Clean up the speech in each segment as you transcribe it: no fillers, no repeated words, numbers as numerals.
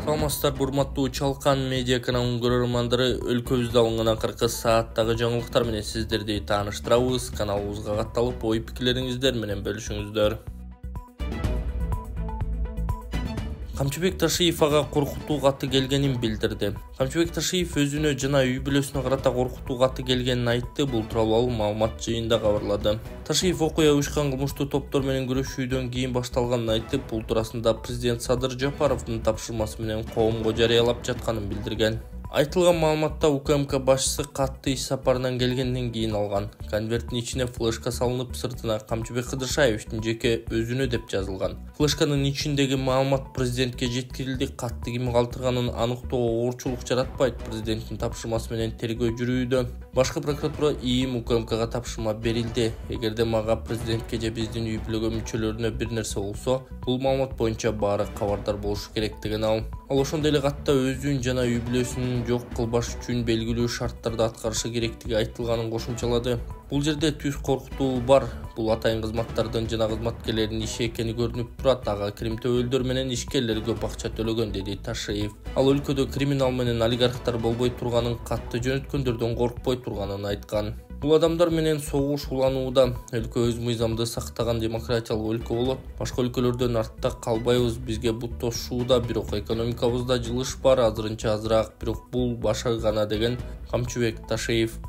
Саламатсыздар, урматтуу Чалкан медиа каналынын көрөрмандары, өлкөбүздө алынган акыркы сааттагы жаңылыктар менен сиздерди тааныштырабыз. Каналыбызга катталып, ой пикирлериңиздер менен бөлүшүңүздөр. Камчыбек Ташиев ага коркутуу каты келгенин билдирди. Камчыбек Ташиев өзүнө жана үй бүлөсүнө карата коркутуу каты келгенин айтты. Бул тууралуу маалымат жыйында кабарлады. Ташиев окуя уюшкан кылмыштуу топтор менен күрөшүүдөн кийин башталганын айтып, бул туурасында президент Садыр Жапаровдун тапшырмасы менен коомго жарыялап жатканын билдирген. Айтылган маалыматта УКМК башчысы катты иш сапарынан келгенден кийин алган. Конверттин ичине флешка салынып, сыртына Камчыбек Кыдыршаевичтин жеке өзүнө деп жазылган. Флешканын ичиндеги маалымат президентке жеткирилди. Катты ким калтырганын аныктоого оорчулук жаратпайт. Президенттин тапшырмасы менен тергөө жүрүүдө. Башкы прокуратура ИИМ УКМКга тапшырма берилди. Эгерде мага президентке же биздин үй бүлөгө мүчөлөрүнө бир нерсе болсо, бул маалымат боюнча баары кабардар болушу керек деген ал. Ал ошондой эле катта өзүн жана үй бүлөсүн жок кылбаш үчүн белгилүү шарттарды аткарышы керектиги айтылганын кошумчалады. Бул жерде түз коркутуу бар. Бул атайын кызматтардын жана кызматкерлердин иши экени көрүнүп турат. Ага крим төбөлдөр менен ишкерлер көп акча төлөгөн, деди Ташиев. Ал өлкөдө криминал менен олигархтар болбой турганын, катты жөнөткөндөрдөн коркпой турганын айткан. Бул адамдар менен согуш уланууда. Өлкө өз мыйзамды сактаган демократиялык өлкө болот. Башка өлкөлөрдөн артта калбайбыз. Бизге бут тошууда, бирок экономикабызда жылыш бар, азырынча азыраак, бирок бул башы гана, деген Камчыбек Ташиев.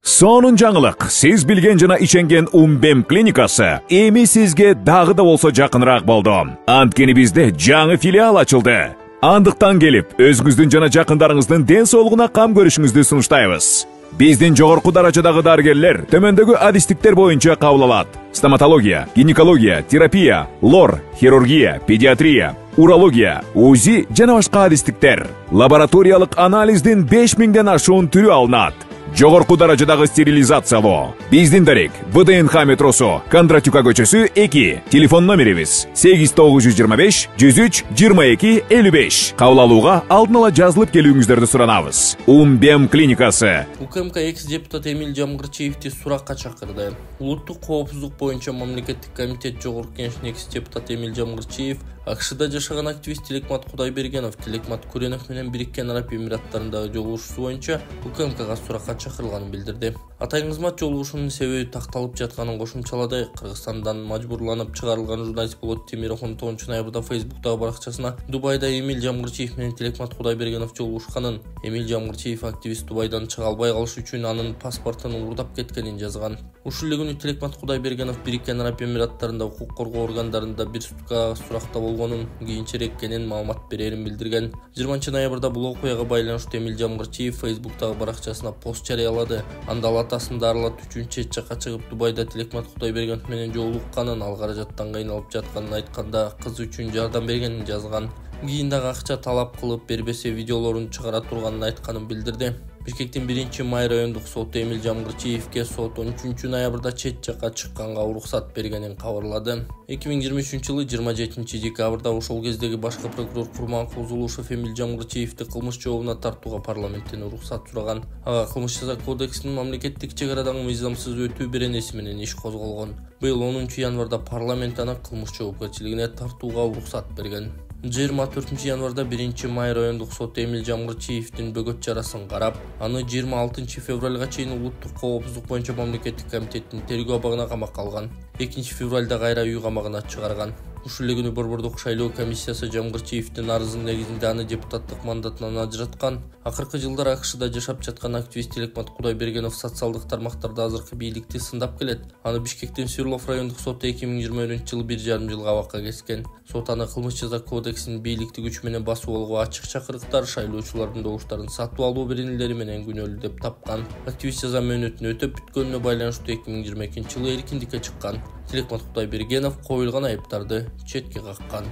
Сонун жаңылык. Сиз билген жана иченген Умбем клиникасы эми сизге дагы да болсо жакыныраак болду. Анткени бизде жаңы филиал ачылды. Андыктан келип, өзүңүздүн жана жакындарыңыздын ден соолугуна кам көрүшүңүздү сунуштайбыз. Биздин жогорку даражадагы дарыгерлер төмөндөгү адистиктер боюнча кабыл алат: стоматология, гинекология, терапия, лор, хирургия, педиатрия, урология, УЗИ жана башка адистиктер. Лабораториялык анализдин 5000ден ашуун түрү алынат. Жогорку даражадагы стерилизациялоо. Биздин дарек ВДНХ метросу, Кондратюка көчөсү 2. Телефон номерибиз 8925 103 22 55. Кабыл алууга алдын ала жазылып келүүңүздөрдү суранабыз. Умбем клиникасы. УКМК экс-депутат Эмиль Жамгырчиевди суракка чакырды. Улуттук коопсуздук боюнча мамлекеттик комитет жогорку кеңешинин экс-депутаты Эмиль Жамгырчиев АКШда жашаган активист Тилекмат Кудайбергенов, Тилекмат Күренов менен Бириккен Араб Эмираттарындагы жолугушуусу боюнча УКМКга суракка чакырылганын билдирди. Атайын кызмат жолугушуунун себеби такталып жатканын кошумчалады. Кыргызстандан мажбурланып чыгарылган журналист Болот Темиров 10 ноябрда Фейсбуктагы баракчасына Дубайда Эмиль Жамгырчиев менен Тилекмат Кудайбергенов жолугушканын, Эмиль Жамгырчиев активист Дубайдан чыга албай калыш үчүн анын паспортун уурдап кеткенин жазган. Ушул эле күнү Тилекмат Кудайбергенов Бириккен Араб Эмираттарында укук коргоо органдарында бир суткага суракта болгонун, кийинчерээк кенен маалымат берерин билдирген. 20 ноябрда бул окуяга байланыштуу Эмиль Жамгырчиев Фейсбуктагы баракчасына пост жарыялады. Анда атасын дарылат үчүн чет жакка чыгып Дубайда Тилекмат Кудайбергенов менен жолукканын, ал каражаттан кыйналып жатканын айтканда, кызы үчүн жардам бергенин жазган. Кийин дагы акча талап кылып бербесе видеолорун чыгара турганын айтканын билдирди. Бишкектин 1-Май райондук соту Эмиль Жамгырчиевке сот 13 ноябрда чет жакка чыкканга уруксат бергенин кабарлады. 2023-жылы 27 декабрда ошол кездеги башкы прокурор Курман Кузулушев Эмиль Жамгырчиевди кылмыш жообуна тартууга парламенттен уруксат сураган. Ага кылмыш жаза кодексинин мамлекеттик чек арадагы мыйзамсыз өтүү беренеси менен иш козголгон. Быйыл 10 январда парламент аны кылмыш жоопкерчилигине тартууга уруксат берген. 24 январда 1-Май райондук соту Эмиль Жамгырчиевдин бөгөт чарасын карап, аны 26 февралга чейин улуттук коопсуздук боюнча мамлекеттик комитеттин тергөө абагына камакка алган. 2 февралда кайра үй камагына чыгарган. Ушул эле күнү Борбордук шайлоо комиссиясы Жамгырчиевдин арызын негизинде аны депутаттык мандатынан ажыраткан. Акыркы жылдары АКШда жашап жаткан активист Тилекмат Кудайбергенов социалдык тармактарда азыркы бийликти сындап келет. Аны Бишкектин Свердлов райондук соту 2020-жылы 1,5 жылга абакка кескен. Сот аны кылмыш жаза кодексинин бийликти күч менен басып алууга ачык чакырыктар, шайлоочулардын добуштарын сатып алуу беренелери менен күнөөлүү деп тапкан. Активист жаза мөөнөтүн өтөп бүткөнүнө байланыштуу 2022-жылы эркиндикке чыккан. Тилекмат Кудайбергенов коюлган айыптарды четке каккан.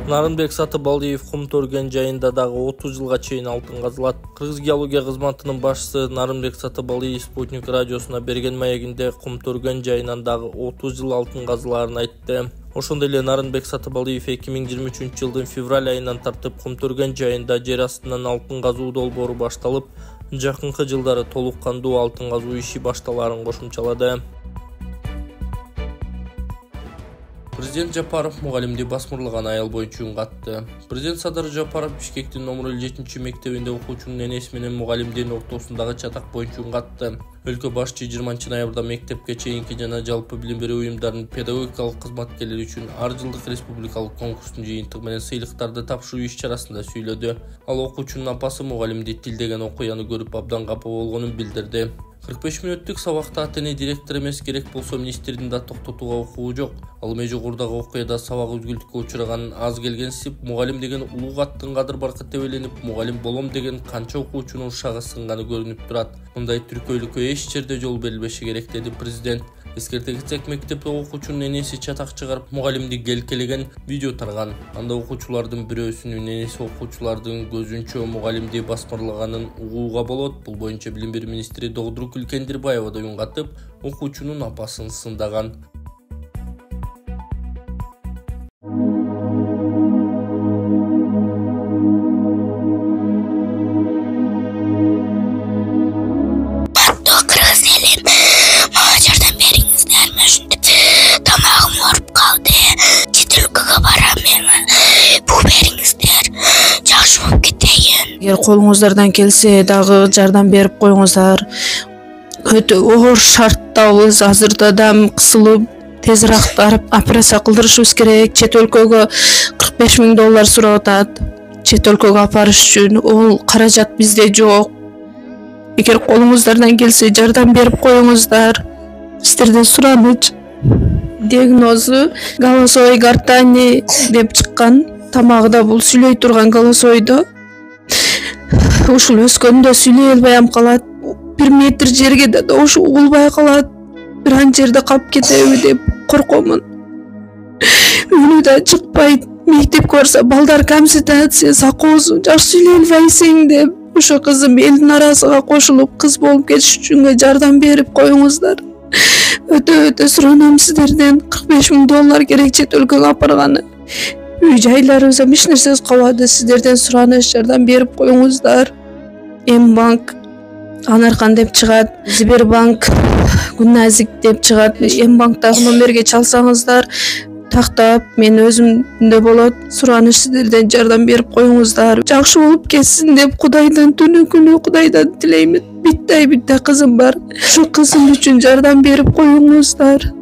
Нарынбек Сатыбалдиев кум төргөн жайында дагы 30 жылга чейин алтын казылат. Кыргыз геология кызматынын башчысы Нарынбек Сатыбалдиев Спутник радиосуна берген маегинде кум төргөн жайынан дагы 30 жыл алтын казылаарын айтты. Ошондой эле Нарынбек Сатыбалдиев 2023-жылдын февраль айынан тартып кум төргөн жайында жер астынан алтын казуу долбоору башталып, жакынкы жылдары толук кандуу алтын казуу иши башталаарын кошумчалады. Президент Жапаров мугалимди басмырлаган аял боюнча үн катты. Президент Садыр Жапаров Бишкектин номер 57 мектебинде окуучунун энеси менен мугалимдин ортосундагы чатак боюнча үн катты. Өлкө башчы 20 ноябрда мектепке чейинки жана жалпы билим берүү уюмдарынын педагогикалык кызматкерлери үчүн ар жылдык республикалык конкурстун жыйынтыгы менен сыйлыктарды тапшыруу иш-чарасында сүйлөдү. Ал окуучунун апасы мугалимди тил деген окуяны көрүп абдан капа болгонун билдирди. 45 мүнөттүк сабакта ата-эне директор эмес, керек болсо министрдин да токтотууга укугу жок. Ал эми жогорудагы окуяда сабак үзгүлтүккө учураганын аз келгенсип, мугалим деген улуу аттын кадыр баркы тебеленип, мугалим болом деген канча окуучунун ушагы сынганы көрүнүп турат. Мындай түркөйлүккө эч жерде жол берилбеши керек, деди президент. Эскерте кетсек, мектепте окуучунун энеси чатак чыгарып мугалимди келкелеген видео тарган. Анда окуучулардын бирөөсүнүн энеси окуучулардын көзүнчө мугалимди басмырлаганын угууга болот. Бул боюнча билим берүү министри Догдуркүл Кендирбаева да үн катып, окуучунун апасын сындаган. Эгер колуңуздардан келсе дагы жардам берип коюңуздар. Өтө оор шарттабыз. Азырда дам кысылып, тезирээк барып операция кылдырышыбыз керек. Чет өлкөгө $45,000 сурап атат. Чет өлкөгө апарыш үчүн ол каражат бизде жок. Эгер колуңуздардан келсе жардам берип коюңуздар. Сиздерден сураныч. Диагнозу голосовой гортани деп чыккан. Тамагыда бул сүйлөй турган голосойдо. Ушул өскөндө сүйлөй албай калат. 1 метр жерге да ушу угулбай калат. Бир ан жерде калып кетеби деп коркомун. Үнү да чыкпайт. Мектепке барса балдар камситация, сакоосу жакшы сүйлөй албайсың деп. Ошо кызым элдин арасына кошулуп кыз болуп кетиш үчүн жардам берип коюңуздар. Өтө суранам сиздерден. $45,000 керек чет өлкөгө апарганы. Үй жайларыбызга эч нерсебиз калбады. Сиздерден сураныш, жардам берип коюңуздар. М-банк Анаркан деп чыгат, Сбербанк Гүнназик деп чыгат. М-банктагы номерге чалсаңыздар тактап мен өзүмдө болот. Сураныш, сиздерден жардам берип коюңуздар. Жакшы болуп кетсин деп Кудайдан түнү күнү Кудайдан тилеймин. Битте кызым бар. Ошо кызым үчүн жардам берип коюңуздар.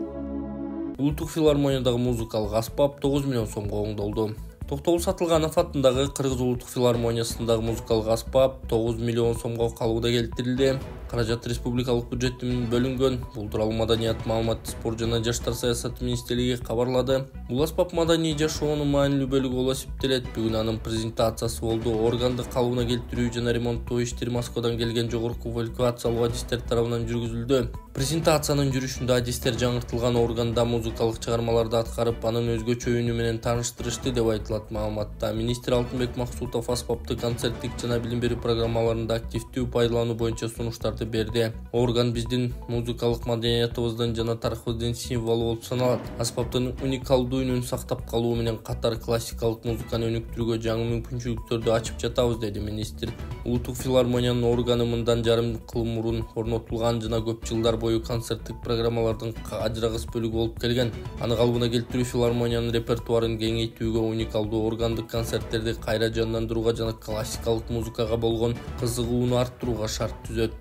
Улуттук филармониядагы музыкалык аспап 9 миллион сомго оңдолду. Токтогул Сатылганов аттындагы Кыргыз улуттук филармониясындагы музыкалык аспап 9 миллион сомго калууда келтирилди. Каражат республикалык бюджеттен бөлүнгөн. Бул тууралуу Маданият, маалымат, спорт жана жаштар саясаты министрлиги кабарлады. Бул аспап маданий жашоонун маанилүү бөлүгү болуп эсептелет. Бүгүн анын презентациясы болду. Органды калыбына келтирүү жана ремонттоо иштери Москвадан келген жогорку квалификациялуу адистер тарабынан жүргүзүлдү. Презентациянын жүрүшүндө адистер жаңыртылган органда музыкалык чыгармаларды аткарып, анын өзгөчө үнү менен тааныштырышты деп айтылат маалыматта. Министр Алтынбек Максутов аспапты концерттик жана билим берүү программаларында активдүү пайдалануу боюнча сунуштарды берди. Орган биздин музыкалык маданиятыбыздын жана тарыхыбыздын символу болуп саналат. Аспаптын уникалдуу үнүн сактап калуу менен катар классикалык музыканы өнүктүрүүгө жаңы мүмкүнчүлүктөрдү ачып жатабыз, деди министр. Улуттук филармониянын органы мындан жарым жыл мурун орнотулган жана көп жылдар бою концерттик программалардын ажырагыс бөлүгү болуп келген. Аны калыбына келтирүү филармониянын репертуарын кеңейтүүгө, уникалдуу органдык концерттерди кайра жандандырууга жана классикалык музыкага болгон кызыгууну арттырууга шарт түзөт.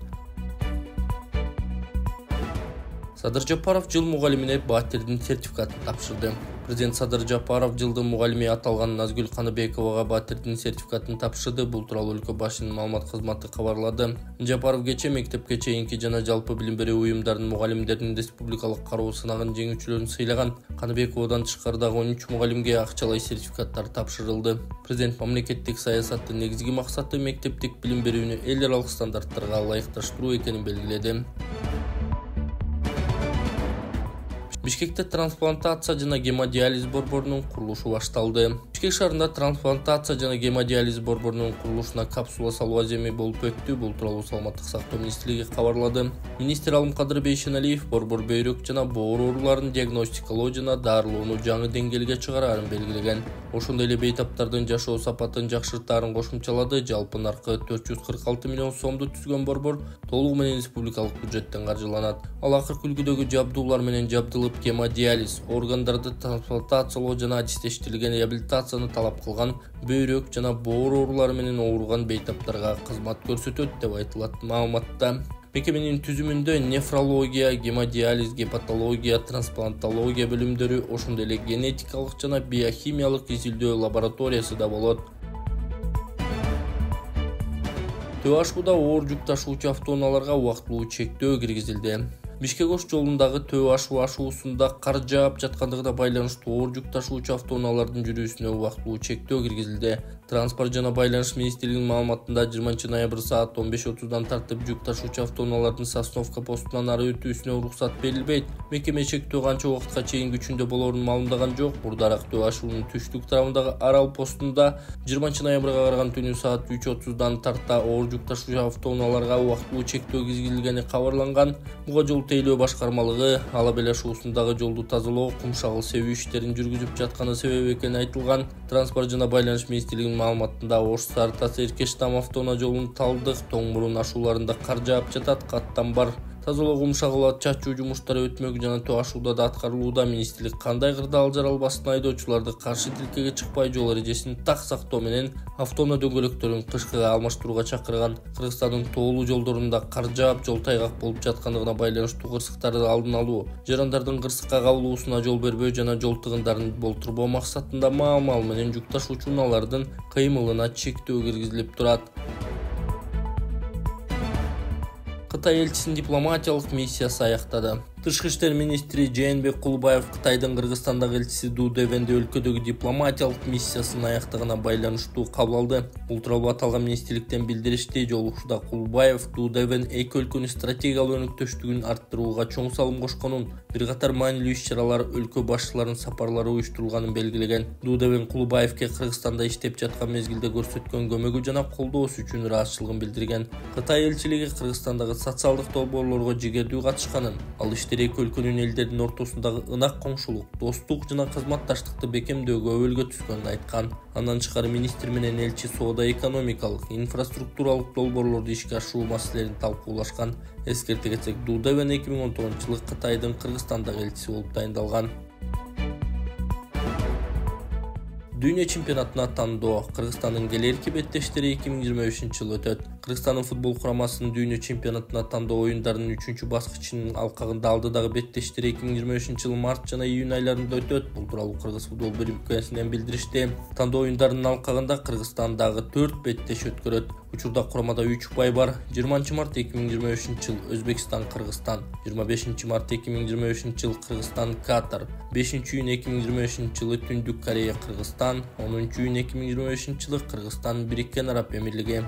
Садыр Жапаров жыл мугалимине Баатирдин сертификатын тапшырды. Президент Садыр Жапаров жылдын мугалими аталган Назгүл Каныбековага Баатирдин сертификатын тапшырды. Бул тууралуу өлкө башчынын маалымат кызматы кабарлады. Жапаров кечээ мектепке чейинки жана жалпы билим берүү уюмдарынын мугалимдеринин республикалык кароо сынагын жеңүүчүлөрүн сыйлаган. Каныбековадан тышкары дагы 13 мугалимге акчалай сертификаттар тапшырылды. Президент мамлекеттик саясаттын негизги максаты мектептик билим берүүнү эл аралык стандарттарга ылайыкташтыруу экенин белгиледи. Бишкекте трансплантация жана гемодиализ борборунун курулушу башталды. Бишкек шаарында трансплантация жана гемодиализ борборунун курулушуна капсула салуу аземи болуп өттү. Бул тууралуу Саламаттык сактоо министрлиги кабарлады. Министр Алымкадыр Бейшеналиев борбор бөйрөк жана боор ооруларын диагностикалоо жана дарылоону жаңы деңгээлге чыгарарын белгилеген. Ошондой эле бейтаптардын жашоо сапатын жакшыртаарын кошумчалады. Жалпы наркы 446 миллион сомду түзгөн борбор толугу менен республикалык бюджеттен каржыланат. Ал акыркы үлгүдөгү жабдуулар менен жабдылып, гемодиализ, органдарды трансплантациялоо жана адистештирилген реабилитацияны талап кылган бөйрөк жана боор оорулары менен ооруган бейтаптарга кызмат көрсөтөт деп айтылат маалыматта. Мекеменин түзүмүндө нефрология, гемодиализ, гепатология, трансплантология бөлүмдөрү, ошондой эле генетикалык жана биохимиялык изилдөө лабораториясы да болот. Төө ашууда оор жүк ташуучу автоунааларга убактылуу чектөө киргизилди. Бишкек-Ош жолундагы Төө ашуу ашуусунда кар жаап жаткандыгына байланыштуу оор жүк ташуучу автоунаалардын жүрүүсүнө убактылуу чектөө киргизилди. Транспорт жана байланыш министрлигинин маалыматында 20 ноябрь саат 15:30-дан тартып жүк ташуучу автоунаалардын Сосновка постунан ары өтүүсүнө уруксат берилбейт. Мекеме чектөө канча убакытка чейин күчүндө болоорун маалымдаган жок. Мурдараак Төө ашуунун түштүк тарабындагы Арал постунда 20 ноябрга караган түнү саат 3:30-дан тарта оор жүк ташуучу автоунааларга убактылуу чектөө киргизилгени кабарланган. Буга жол тейлөө башкармалыгы Ала Бел ашуусундагы жолду тазалоо, кум шагыл себүү иштерин жүргүзүп жатканы себеп экени айтылган. Транспорт жана байланыш министрлигинин маалыматында Ош Сарытас Эркеш Там автоунаа жолунун Талдык, Тоң Мурун ашууларында кар жаап жатат, каттан бар. Тазалоо, кум шагылат, чачуу жумуштары өтмөк жана Төө ашууда да аткарылууда. Министрлик кандай кырдаал жаралбасын айдоочуларды каршы тилкеге чыкпай жол эрежесин так сактоо менен автоунаа дөңгөлөктөрүн кышкыга алмаштырууга чакырган. Кыргызстандын тоолуу жолдорунда кар жаап, жол тайгак болуп жаткандыгына байланыштуу кырсыктарды алдын алуу, жарандардын кырсыкка кабылуусуна жол бербөө жана жол тыгындарын болтурбоо максатында маал менен жүк ташуучу унаалардын кыймылына чектөө киргизилип турат. Кытай элчисинин дипломатиялык миссиясы аяктады. Тышкы иштер министри Жээнбек Кулбаев Кытайдын Кыргызстандагы элчиси Ду Дэвенди өлкөдөгү дипломатиялык миссиясынын аяктыгына байланыштуу кабыл алды. Бул тууралуу аталган министрликтен билдиришти. Жолугушууда Кулбаев Ду Дэвен эки өлкөнүн стратегиялык өнөктөштүгүн арттырууга чоң салым кошконун, бир катар маанилүү иш-чаралар, өлкө башчыларынын сапарлары уюштурулганын белгилеген. Ду Дэвен Кулбаевке Кыргызстанда иштеп жаткан мезгилде көрсөткөн көмөгү жана колдоосу үчүн ыраазычылыгын билдирген. Кытай элчилиги Кыргызстандагы социалдык долбоорлорго жигердүү катышканын, ал эки өлкөнүн элдеринин ортосундагы ынак коңшулук, достук жана кызматташтыкты бекемдөөгө өбөлгө түскөнүн айткан. Андан тышкары министр менен элчи соода-экономикалык, инфраструктуралык долбоорлорду ишке ашыруу маселелерин талкуулашкан. Эскерте кетсек, Ду Дэвен 2010-жылы Кытайдын Кыргызстандагы элчиси болуп дайындалган. Дүйнө чемпионатына тандоо. Кыргызстандын келерки беттештери 2025-жылы өтөт. Кыргызстандын футбол курамасынын дүйнө чемпионатына тандоо оюндарынын 3-чү баскычынын алкагында алдыдагы беттештери 2025-жылы март жана июнь айларында өтөт. Бул тууралуу Кыргыз футбол бирикмесинен билдиришти. Тандоо оюндарынын алкагында Кыргызстандагы 4 беттеш өткөрөт. Учурда курамада 3 упай бар. 20 март 2025-жыл Өзбекстан Кыргызстан, 25 март 2025-жыл Кыргызстан Катар, 5-июнь 2025-жылы Түндүк Корея Кыргызстан, 10-июнь 2025-жылы Кыргызстан Бириккен Араб Эмирлиги.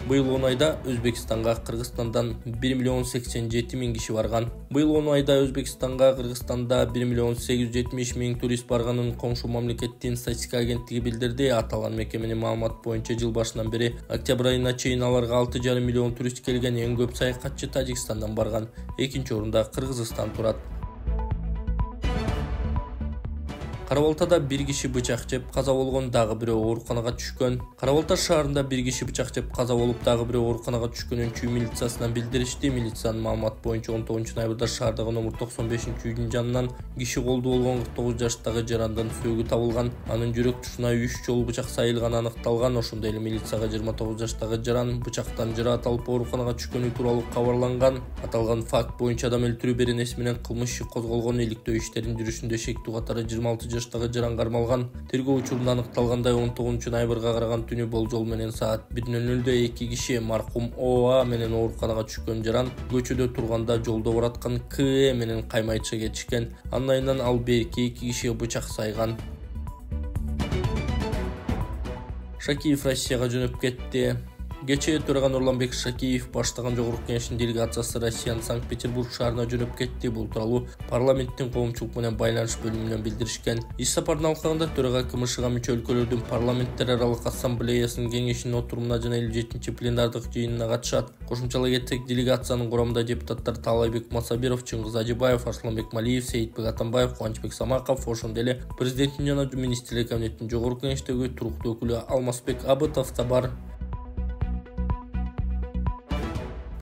Быйыл 10 айда Өзбекстанга Кыргызстандан 1 миллион 87 миң киши барган. Быйыл 10 айда Өзбекстанга Кыргызстанда 1 миллион 870 миң турист барганын коңшу мамлекеттин статистика агенттиги билдирди. Аталган мекеменин маалыматы боюнча жыл башынан бери октябрь айына чейин аларга 6,5 миллион турист келген. Эң көп саякатчы Тажикстандан барган. Экинчи орунда Кыргызстан турат. Карабалтада бир киши бычак жеп каза болгон, дагы бирөө ооруканага түшкөн. Карабалта шаарында бир киши бычак жеп каза болуп, дагы бирөө ооруканага түшкөнүн Чүй милициясынан билдиришти. Милициянын маалыматы боюнча 19 ноябрда шаардагы номер 95-үйдүн жанынан киши колду болгон 49 жаштагы жарандын сөөгү табылган. Анын жүрөк тушуна 3 жолу бычак сайылганы аныкталган. Ошондой эле милицияга 29 жаштагы жаран бычактан жараат алып ооруканага түшкөнү тууралуу кабарланган. Аталган факт боюнча адам өлтүрүү беренеси менен кылмыш иши козголгон. Иликтөө иштерин жүрүшүндө шектүү катары 26 жаштагы жаран кармалган. Тергөө учурунда аныкталгандай 19 ноябрга караган түнү болжол менен саат 1:00-дө 2 киши маркум ОА менен ооруканага түшкөн жаран көчөдө турганда жолдо бараткан КЭ менен каймай чыга кетишкен. Анын айынан ал берки 2 кишиге бычак сайган. Шакиев Россияга жөнөп кетти. Кечээ төрага Нурланбек Шакиев баштаган Жогорку Кеңештин делегациясы Россиянын Санкт-Петербург шаарына жөнөп кетти. Бул тууралуу парламенттин коомчулук менен байланыш бөлүмүнөн билдиришкен. Иш сапардын алкагында төрага КМШга мүчө өлкөлөрдүн парламенттер аралык ассамблеясынын кеңешинин отурумуна жана 57-чи пленардык жыйынына катышат. Кошумчалай кетсек, делегациянын курамында депутаттар Таалайбек Масабиров, Чыңгыз Ажыбаев, Арсланбек Малиев, Сейитбек Атамбаев, Кубанычбек Самаков, ошондой эле президенттин жана министрлер кабинетинин Жогорку Кеңештеги туруктуу өкүлү Алмазбек Абытов да бар.